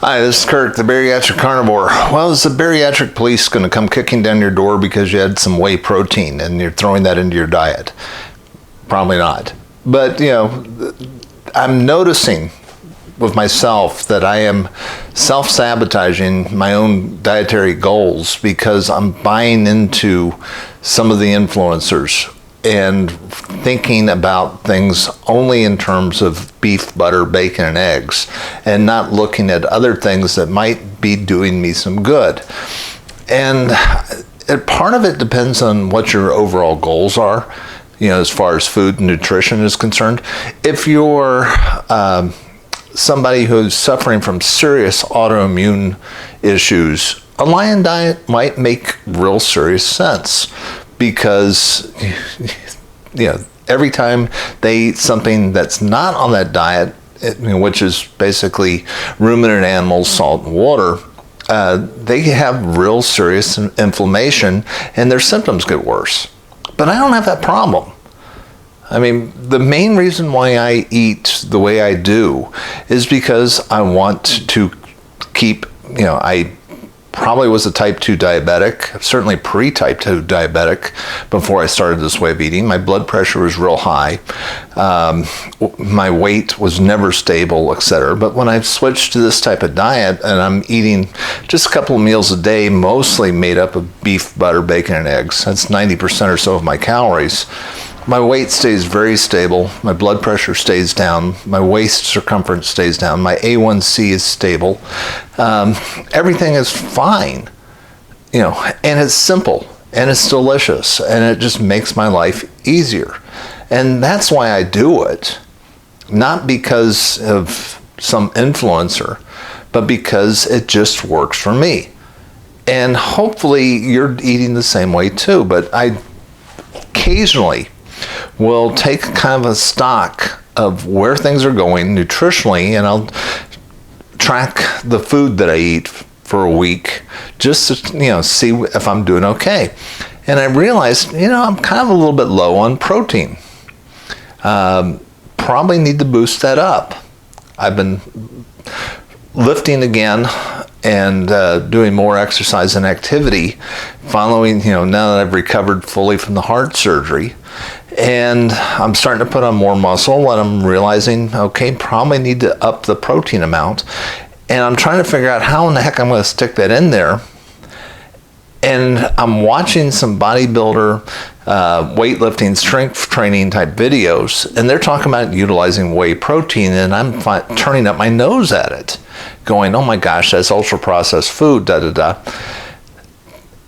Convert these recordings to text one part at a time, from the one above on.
Hi, this is Kirk, the bariatric carnivore. Well, is the bariatric police going to come kicking down your door because you had some whey protein and you're throwing that into your diet? Probably not. But, I'm noticing with myself that I am self-sabotaging my own dietary goals because I'm buying into some of the influencers and thinking about things only in terms of beef, butter, bacon, and eggs, and not looking at other things that might be doing me some good. And part of it depends on what your overall goals are, as far as food and nutrition is concerned. If you're somebody who's suffering from serious autoimmune issues, a lion diet might make real serious sense. Because, every time they eat something that's not on that diet, which is basically ruminant animals, salt, and water, they have real serious inflammation and their symptoms get worse. But I don't have that problem. I mean, the main reason why I eat the way I do is because I want to keep, I probably was a type 2 diabetic, certainly pre-type 2 diabetic before I started this way of eating. My blood pressure was real high. My weight was never stable, etc. But when I switched to this type of diet and I'm eating just a couple of meals a day, mostly made up of beef, butter, bacon, and eggs, that's 90% or so of my calories, my weight stays very stable, my blood pressure stays down, my waist circumference stays down, my A1C is stable, everything is fine, and it's simple, and it's delicious, and it just makes my life easier. And that's why I do it, not because of some influencer, but because it just works for me. And hopefully you're eating the same way too, but I occasionally will take kind of a stock of where things are going nutritionally, and I'll track the food that I eat for a week just to see if I'm doing okay. And I realized I'm kind of a little bit low on protein. Probably need to boost that up. I've been lifting again and doing more exercise and activity following, now that I've recovered fully from the heart surgery. And I'm starting to put on more muscle, and I'm realizing, okay, probably need to up the protein amount. And I'm trying to figure out how in the heck I'm going to stick that in there. And I'm watching some bodybuilder, weightlifting, strength training type videos, and they're talking about utilizing whey protein, and I'm turning up my nose at it, going, oh my gosh, that's ultra processed food, da-da-da.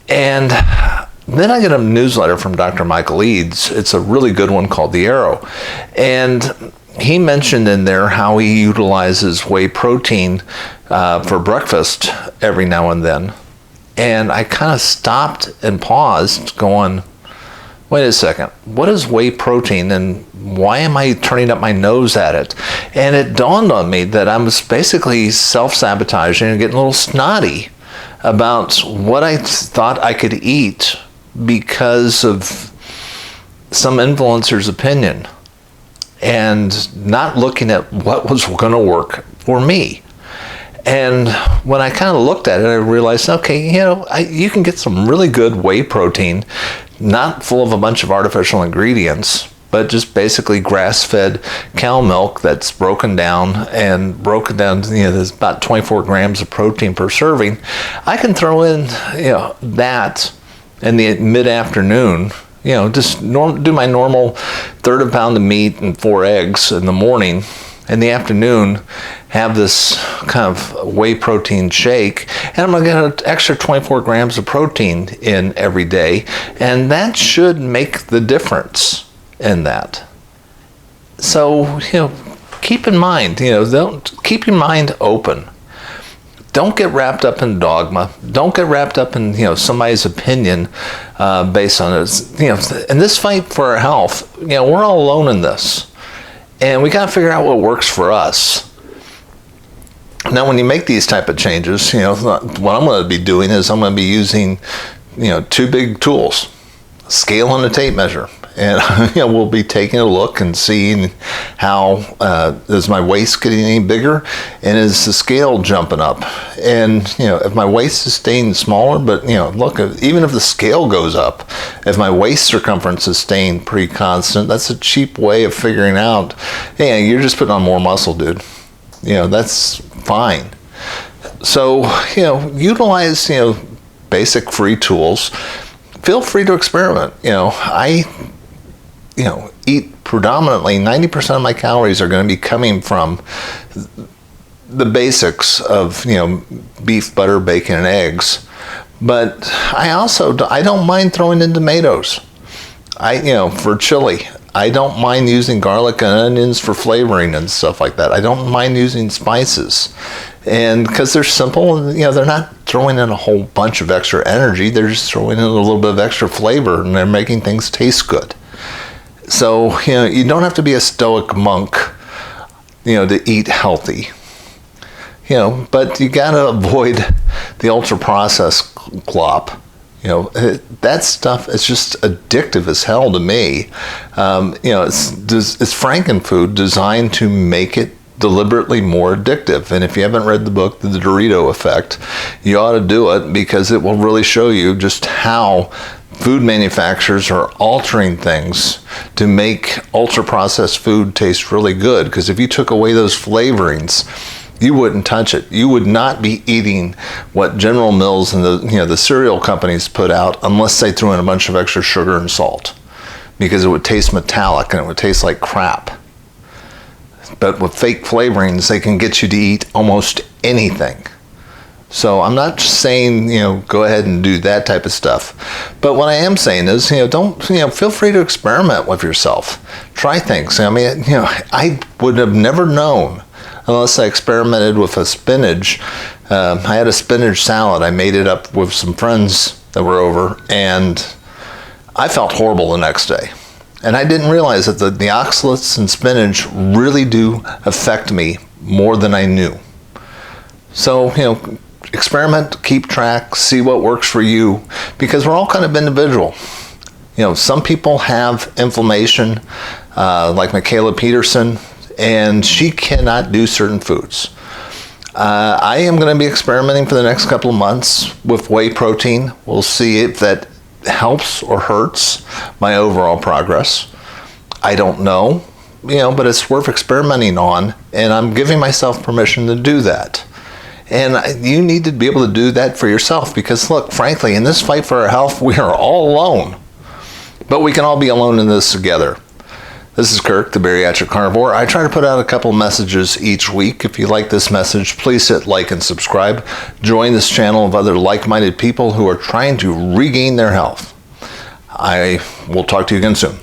And then I get a newsletter from Dr. Michael Eads. It's a really good one called The Arrow. And he mentioned in there how he utilizes whey protein for breakfast every now and then. And I kind of stopped and paused going, wait a second, what is whey protein and why am I turning up my nose at it? And it dawned on me that I was basically self-sabotaging and getting a little snotty about what I thought I could eat because of some influencer's opinion and not looking at what was going to work for me. And when I kind of looked at it, I realized, okay, you can get some really good whey protein, not full of a bunch of artificial ingredients, but just basically grass-fed cow milk that's broken down, there's about 24 grams of protein per serving. I can throw in, that in the mid-afternoon, just do my normal third of a pound of meat and 4 eggs in the morning. In the afternoon, have this kind of whey protein shake, and I'm going to get an extra 24 grams of protein in every day, and that should make the difference in that. So, keep in mind, keep your mind open. Don't get wrapped up in dogma. Don't get wrapped up in, somebody's opinion based on it. In this fight for our health, we're all alone in this. And we got to figure out what works for us. Now, when you make these type of changes, what I'm going to be doing is I'm going to be using, 2 big tools, scale and a tape measure. and we'll be taking a look and seeing how is my waist getting any bigger, and is the scale jumping up, and if my waist is staying smaller, but look, even if the scale goes up, if my waist circumference is staying pretty constant, that's a cheap way of figuring out, hey, you're just putting on more muscle, dude. That's fine. So utilize basic free tools. Feel free to experiment. I eat predominantly 90% of my calories are going to be coming from the basics of beef, butter, bacon, and eggs. But I don't mind throwing in tomatoes. For chili, I don't mind using garlic and onions for flavoring and stuff like that. I don't mind using spices, and because they're simple, and they're not throwing in a whole bunch of extra energy. They're just throwing in a little bit of extra flavor, and they're making things taste good. So you don't have to be a stoic monk, to eat healthy. But you gotta avoid the ultra processed glop. That stuff is just addictive as hell to me. It's Frankenfood designed to make it deliberately more addictive. And if you haven't read the book, The Dorito Effect, you ought to do it, because it will really show you just how food manufacturers are altering things to make ultra-processed food taste really good. Because if you took away those flavorings, you wouldn't touch it. You would not be eating what General Mills and the cereal companies put out unless they threw in a bunch of extra sugar and salt, because it would taste metallic and it would taste like crap. But with fake flavorings, they can get you to eat almost anything. So I'm not saying, go ahead and do that type of stuff. But what I am saying is, feel free to experiment with yourself. Try things. I would have never known unless I experimented with a spinach. I had a spinach salad. I made it up with some friends that were over, and I felt horrible the next day. And I didn't realize that the oxalates in spinach really do affect me more than I knew. So, experiment, keep track, see what works for you, because we're all kind of individual. Some people have inflammation, like Michaela Peterson, and she cannot do certain foods. I am going to be experimenting for the next couple of months with whey protein. We'll see if that helps or hurts my overall progress. I don't know, but it's worth experimenting on, and I'm giving myself permission to do that. And you need to be able to do that for yourself, because look, frankly, in this fight for our health, we are all alone, but we can all be alone in this together. This is Kirk, the Bariatric Carnivore. I try to put out a couple messages each week. If you like this message, please hit like and subscribe. Join this channel of other like-minded people who are trying to regain their health. I will talk to you again soon.